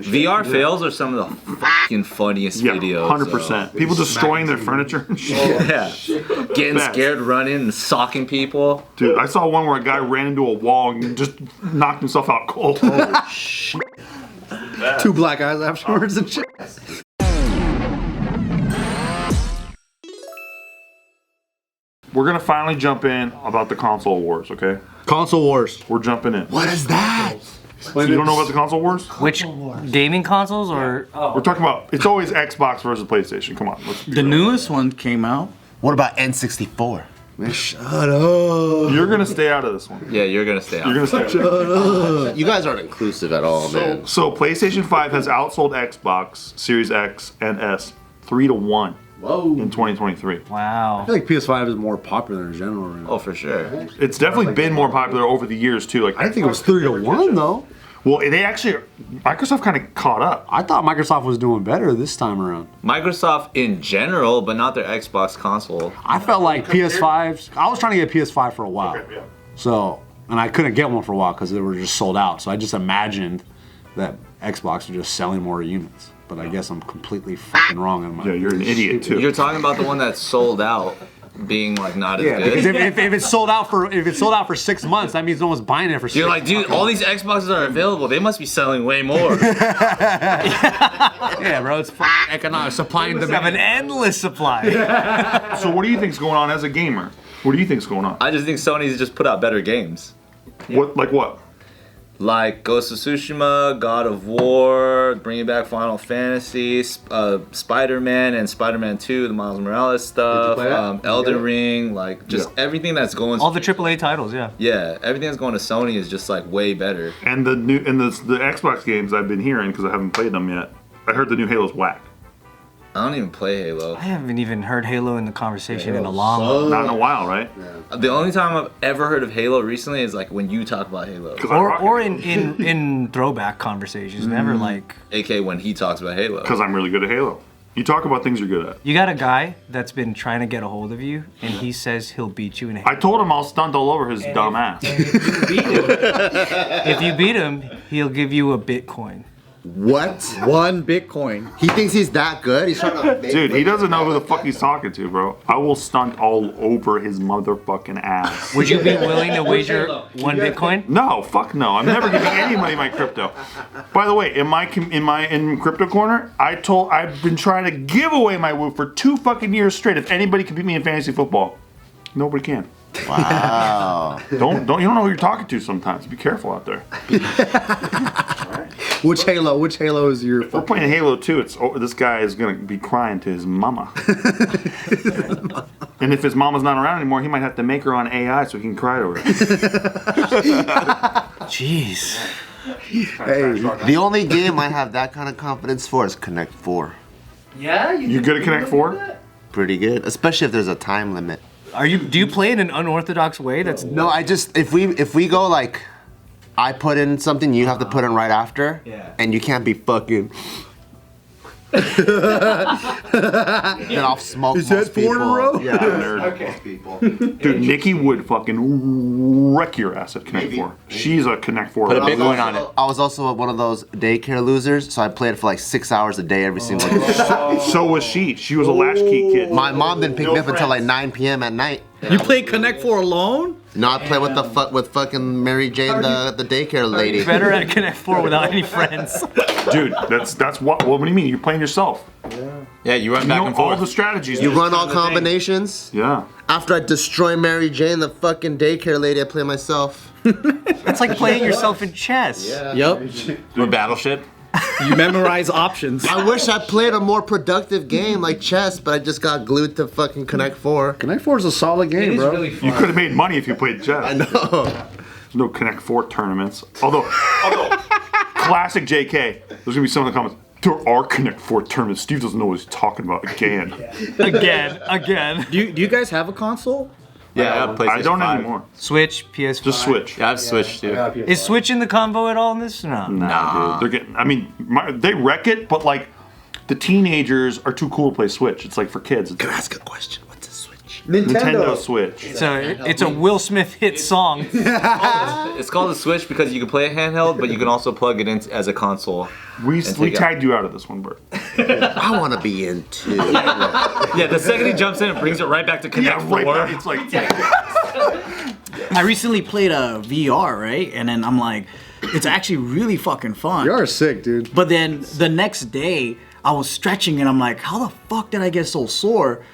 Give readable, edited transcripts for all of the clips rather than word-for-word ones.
VR fails are some of the fucking funniest videos. 100%. People destroying their furniture and shit. Yeah. Getting scared, running, and socking people. Dude, I saw one where a guy ran into a wall and just knocked himself out cold. Oh, shit. 2 black eyes afterwards and shit. We're gonna finally jump in about the console wars, okay? Console wars. We're jumping in. What is that? So you don't know about the console wars? Which gaming consoles or? We're talking about, it's always Xbox versus PlayStation. Come on. The newest one came out. What about N64? Man, shut up. You're gonna stay out of this one. Yeah, you're gonna stay out. You're gonna stay out of it. You guys aren't inclusive at all, man. So PlayStation 5 has outsold Xbox Series X and S 3-1 in 2023. Wow. I feel like PS5 is more popular in general right now. Oh, for sure. It's definitely been more popular over the years too. Like I didn't think it was 3-1 though. Well, they actually, Microsoft kind of caught up. I thought Microsoft was doing better this time around. Microsoft in general, but not their Xbox console. I felt like PS5s. I was trying to get a PS5 for a while. Okay, yeah. So, and I couldn't get one for a while because they were just sold out. So I just imagined that Xbox was just selling more units. But I guess I'm completely fucking wrong in my. Yeah, you're an idiot too. You're talking about the one that's sold out being like not as Because good. if it's sold out for 6 months, that means no one's buying it for 6 You're like, dude, all these Xboxes are available. They must be selling way more. Yeah, bro, it's fucking economic supply and Have demand. an endless supply. So what do you think's going on as a gamer? What do you think's going on? I just think Sony's just put out better games. What, like what? Like Ghost of Tsushima, God of War, bringing back Final Fantasy, Spider-Man and Spider-Man 2, the Miles Morales stuff, play that? Elden Ring, like just everything that's going. All the AAA titles, yeah. Yeah, everything that's going to Sony is just like way better. And the Xbox games I've been hearing because I haven't played them yet. I heard the new Halo's whack. I don't even play Halo. I haven't even heard Halo in the conversation in a long. Not in a while, right? The only time I've ever heard of Halo recently is like when you talk about Halo. Or in throwback conversations, never like. AK when he talks about Halo. Because I'm really good at Halo. You talk about things you're good at. You got a guy that's been trying to get a hold of you, and he says he'll beat you in Halo. I told him I'll stunt all over his dumb ass. If you beat him, he'll give you a Bitcoin. What? 1 Bitcoin. He thinks he's that good? He's trying to. Dude, he doesn't know who the fuck he's talking to, bro. I will stunt all over his motherfucking ass. Would you be willing to wager 1 Bitcoin? No, fuck no. I'm never giving anybody my crypto. By the way, in crypto corner, I've been trying to give away my woo for 2 fucking years straight. If anybody can beat me in fantasy football, nobody can. Wow. You don't know who you're talking to sometimes. Be careful out there. Which Halo? Which Halo is your? We're playing Halo 2. This guy is gonna be crying to his mama. And if his mama's not around anymore, he might have to make her on AI so he can cry to her. Jeez. Hey, The only game I have that kind of confidence for is Connect 4. Yeah, You good at Connect 4? Pretty good, especially if there's a time limit. Do you play in an unorthodox way? That's No, I just if we go like, I put in something, you have to put in right after, and you can't be fucking. Then I'll smoke Is most that 4 in a people. row? Yeah, Nerd. most people. Dude, Nikki would fucking wreck your ass at Connect 4. She's a Connect 4. Put a Bitcoin on it. I was also one of those daycare losers, so I played for like 6 hours a day every single day. So was she. She was a latchkey kid. My mom didn't pick me up until like 9 p.m. at night. You play Connect 4 alone? No, I play with with fucking Mary Jane, the daycare lady. better at Connect 4 without any friends. Dude, that's what do you mean? You're playing yourself. Yeah, you run You back know and all forth. the strategies. You run all combinations. Yeah. After I destroy Mary Jane, the fucking daycare lady, I play myself. It's like playing yourself in chess. Yep. Or Battleship. You memorize options. I wish I played a more productive game like chess, but I just got glued to fucking Connect 4. Connect 4 is a solid game, bro. You could have made money if you played chess. I know. There's no Connect 4 tournaments. Although classic JK, there's gonna be some in the comments. There are Connect 4 tournaments. Steve doesn't know what he's talking about again. Again. Do you guys have a console? Yeah, I have PlayStation I don't 5. anymore. Switch, PS5. Just Switch. Yeah, I've switched too. Is Switch in the combo at all in this? No. Nah, dude. They're getting. I mean, they wreck it, but like, the teenagers are too cool to play Switch. It's like for kids. Can I ask a question? What's a Switch? Nintendo Switch. It's a Will Smith hit song. It's called a Switch because you can play it handheld, but you can also plug it in as a console. We tagged you out of this one, Bert. I want to be in too. Yeah, the second he jumps in, it brings it right back to Connect 4. Right. It's like I recently played a VR, right? And then I'm like, it's actually really fucking fun. You are sick, dude. But then the next day, I was stretching and I'm like, how the fuck did I get so sore?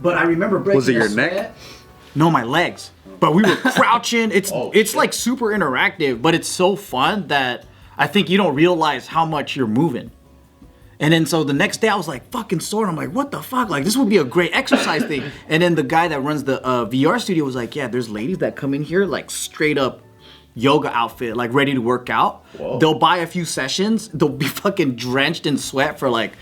But I remember breaking Was it your a sweat. neck? No, my legs. But we were crouching. It's like super interactive, but it's so fun that I think you don't realize how much you're moving. And then so the next day I was like fucking sore. And I'm like, what the fuck? Like this would be a great exercise thing. And then the guy that runs the VR studio was like, yeah, there's ladies that come in here like straight up yoga outfit, like ready to work out. Whoa. They'll buy a few sessions. They'll be fucking drenched in sweat for like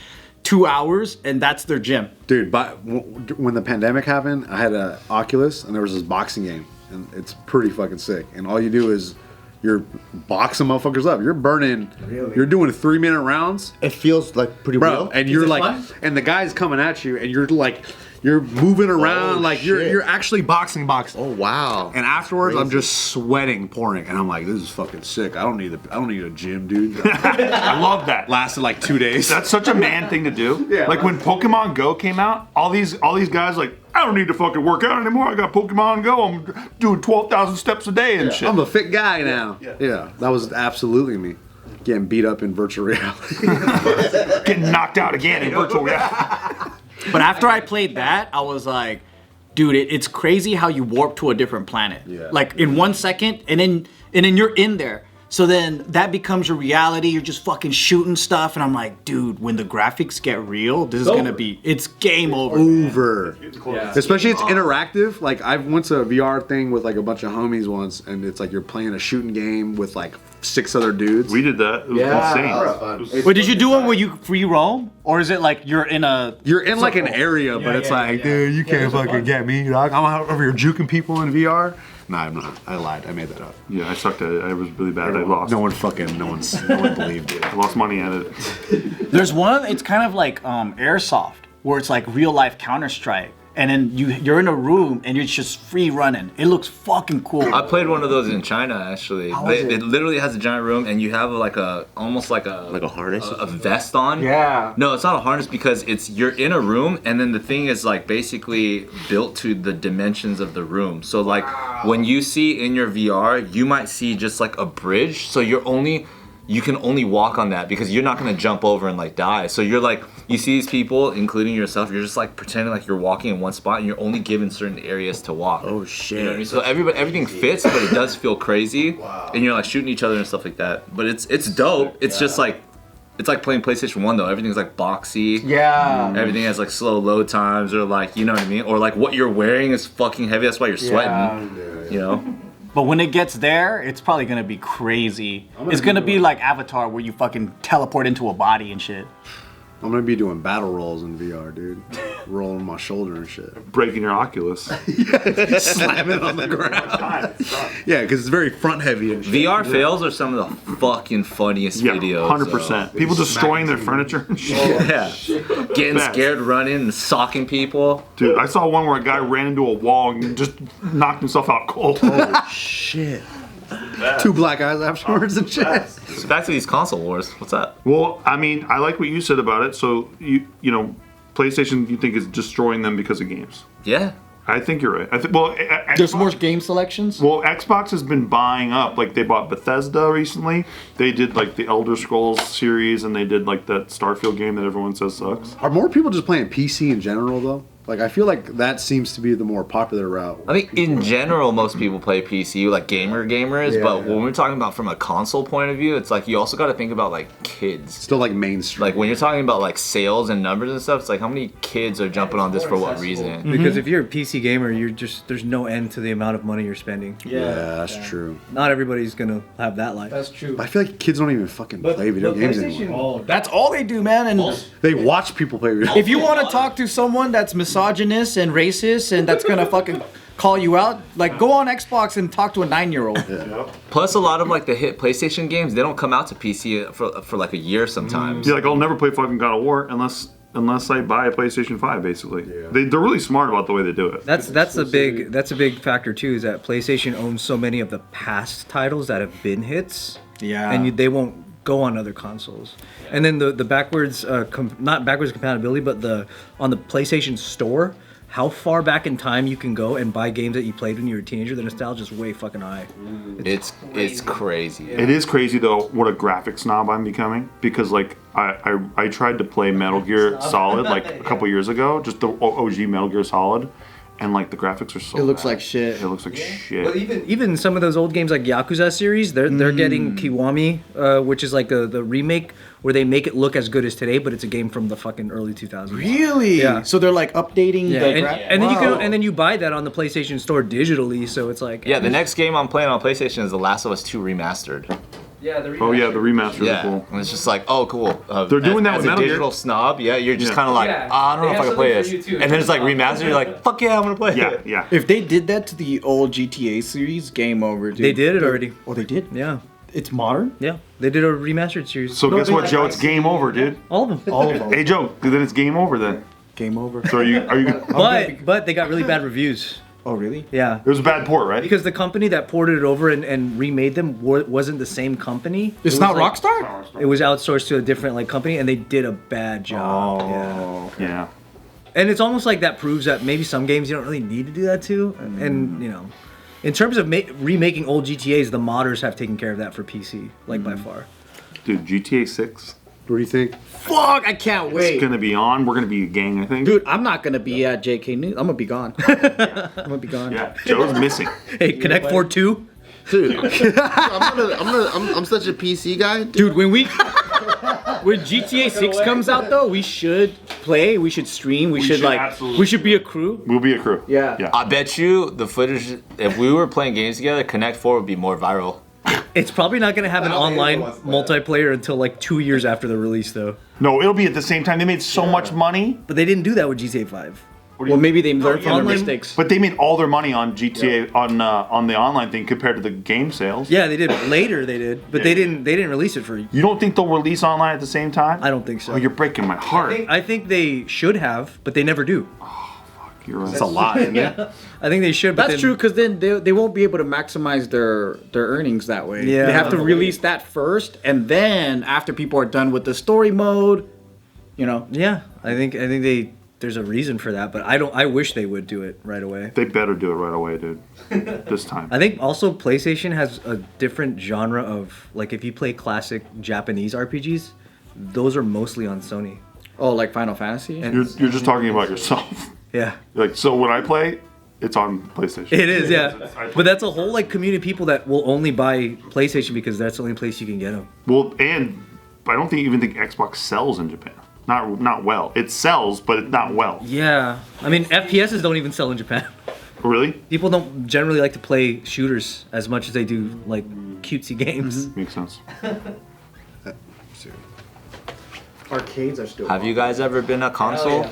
2 hours, and that's their gym. Dude, but when the pandemic happened, I had an Oculus, and there was this boxing game, and it's pretty fucking sick. And all you do is you're boxing motherfuckers up. You're burning. Really? You're doing 3-minute rounds. It feels like pretty real. And you're like, fun? And the guy's coming at you, and you're like, you're moving around like you're actually boxing. Oh wow! And afterwards, I'm just sweating, pouring, and I'm like, this is fucking sick. I don't need a gym, dude. I love that. Lasted like 2 days. That's such a man thing to do. Yeah. Like when Pokemon Go came out, all these guys like, I don't need to fucking work out anymore. I got Pokemon Go. I'm doing 12,000 steps a day and shit. I'm a fit guy now. Yeah, that was absolutely me. Getting beat up in virtual reality. Getting knocked out again in virtual reality. But after I played that, I was like, dude, it's crazy how you warp to a different planet. Yeah. Like in 1 second, and then you're in there. So then that becomes your reality. You're just fucking shooting stuff, and I'm like, dude, when the graphics get real, this is gonna be, it's game over. Yeah. Especially it's interactive. Like I went to a VR thing with like a bunch of homies once, and it's like you're playing a shooting game with like 6 other dudes. We did that. It was insane. That was fun. Wait, did you do it where you free roam, or is it like you're in like an area, but it's like, dude, you can't fucking get me, dog. I'm out over here juking people in VR. No, I'm not. I lied. I made that up. Yeah, I sucked at it. I was really bad. I lost. No one believed it. I lost money at it. There's one, it's kind of like Airsoft, where it's like real life Counter-Strike. And then you're in a room and you're just free running. It looks fucking cool. I played one of those in China actually. It literally has a giant room and you have almost like a harness, a vest on. Yeah. No, it's not a harness because you're in a room and then the thing is like basically built to the dimensions of the room. So like when you see in your VR, you might see just like a bridge. So you can only walk on that because you're not gonna jump over and like die. So you're like, you see these people, including yourself, you're just like pretending like you're walking in one spot and you're only given certain areas to walk. Oh shit. You know what I mean? So everything fits, but it does feel crazy. Wow. And you're like shooting each other and stuff like that. But it's dope. It's just like, it's like playing PlayStation 1 though. Everything's like boxy. Yeah. Everything has like slow load times or like, you know what I mean? Or like what you're wearing is fucking heavy. That's why you're sweating. Yeah. You know? But when it gets there, it's probably gonna be crazy. It's gonna be like Avatar where you fucking teleport into a body and shit. I'm gonna be doing battle rolls in VR, dude. Rolling my shoulder and shit. Breaking your Oculus. Slamming it on the ground. Yeah, because it's very front heavy and shit. VR fails are some of the fucking funniest videos. 100%. People destroying their furniture and shit. Yeah. Getting scared, running, and socking people. Dude, I saw one where a guy ran into a wall and just knocked himself out cold. Oh, shit. 2 black eyes afterwards and shit. So back to these console wars. What's up? Well, I mean, I like what you said about it. So, you know, PlayStation, you think is destroying them because of games? Yeah. I think you're right. There's more game selections? Well, Xbox has been buying up. Like, they bought Bethesda recently. They did, like, the Elder Scrolls series, and they did, like, that Starfield game that everyone says sucks. Are more people just playing PC in general, though? Like, I feel like that seems to be the more popular route. I think in general, most people play PC, like gamers. But when we're talking about from a console point of view, it's like you also got to think about like kids. Still like mainstream. Like when you're talking about like sales and numbers and stuff, it's like how many kids are jumping on this for what reason? Because if you're a PC gamer, there's no end to the amount of money you're spending. Yeah, that's true. Not everybody's gonna have that life. That's true. I feel like kids don't even fucking play video games anymore. That's all they do, man. And they watch people play video games. if you want to talk to someone that's misogynist and racist and that's gonna fucking call you out, like go on Xbox and talk to a 9-year-old. Yeah. Plus a lot of like the hit PlayStation games, they don't come out to PC for like a year sometimes. Yeah, like I'll never play fucking God of War unless unless I buy a PlayStation 5. Basically, they're really smart about the way they do it. That's a big factor too. Is that PlayStation owns so many of the past titles that have been hits. Yeah. And they won't go on other consoles. And then the backwards, not backwards compatibility, but on the PlayStation Store, how far back in time you can go and buy games that you played when you were a teenager, the nostalgia is way fucking high. It's crazy. It is crazy though what a graphic snob I'm becoming, because like I tried to play Metal Gear Solid like a couple years ago, just the OG Metal Gear Solid, and like the graphics are so It looks bad. like shit. It looks like shit. Well, even some of those old games like Yakuza series, they're getting Kiwami, which is like the remake where they make it look as good as today, but it's a game from the fucking early 2000s. Really? Yeah. So they're like updating Yeah, the and then you buy that on the PlayStation Store digitally, so it's like Yeah, the next game I'm playing on PlayStation is The Last of Us 2 Remastered. Yeah, the Oh yeah, the remasters Yeah, are cool. and it's just like, oh, cool. They're doing that as with a Metal Gear. digital snob. Yeah, you're just Yeah. kind of like, Yeah, I don't know they if I have can play something this. for you, too. And then it's like remastered. You're like, fuck yeah, I'm gonna play Yeah, it. yeah. If they did that to the old GTA series, game over, dude. They did it already. Oh, they did? Yeah, It's modern? yeah, they did a remastered series. So guess what, Joe? It's game over, dude. All of them. All of them. Hey, Joe. Then it's game over then. Game over. So are you? But they got really bad reviews. Oh, really? Yeah. It was a bad port, right? Because the company that ported it over and remade them wasn't the same company. It's It not was like- Rockstar? It was outsourced to a different like company, and they did a bad job. Yeah. Yeah. And it's almost like that proves that maybe some games you don't really need to do that to. And you know, in terms of remaking old GTA's, the modders have taken care of that for PC, like by far. Dude, GTA 6 What do you think? Fuck, I can't is wait. gonna be on. We're gonna be a gang, I think. Dude, I'm not gonna be at jknews. I'm gonna be gone. I'm gonna be gone. Yeah, Joe's missing. Hey, Connect 4.2. Dude, I'm such a PC guy. Dude, when GTA 6 comes out though, we should play, we should stream, we should should like, absolutely we should be a crew. We'll be a crew. Yeah. Yeah. I bet you the footage, if we were playing games together, Connect 4 would be more viral. It's probably not going to have an don't think online anyone wants that. multiplayer until like 2 years after the release, though. No, it'll be at the same time. They made so much money, But they didn't do that with GTA 5. Well, maybe they learned from their online- mistakes. but they made all their money on GTA on the online thing compared to the game sales. Yeah, they did. Later they did, but they didn't release it for. You don't think they'll release online at the same time? I don't think so. Oh, you're breaking my heart. I think they should have, but they never do. You're right. That's a lot. Isn't it? I think they should. But That's then, true, because then they won't be able to maximize their earnings that way. Yeah. They have to release that first, and then after people are done with the story mode, you know. Yeah, I think there's a reason for that, but I wish they would do it right away. They better do it right away, dude. This time. I think also PlayStation has a different genre of like if you play classic Japanese RPGs, those are mostly on Sony. Oh, like Final Fantasy? You're just talking about yourself. Yeah. Like, so when I play, it's on PlayStation. It is, yeah. But that's a whole like community of people that will only buy PlayStation because that's the only place you can get them. Well, and I don't even think Xbox sells in Japan. Not well. It sells, but it's not well. Yeah. I mean, FPSs don't even sell in Japan. Really? People don't generally like to play shooters as much as they do like cutesy games. Makes sense. Arcades are still. Have you guys ever been a console?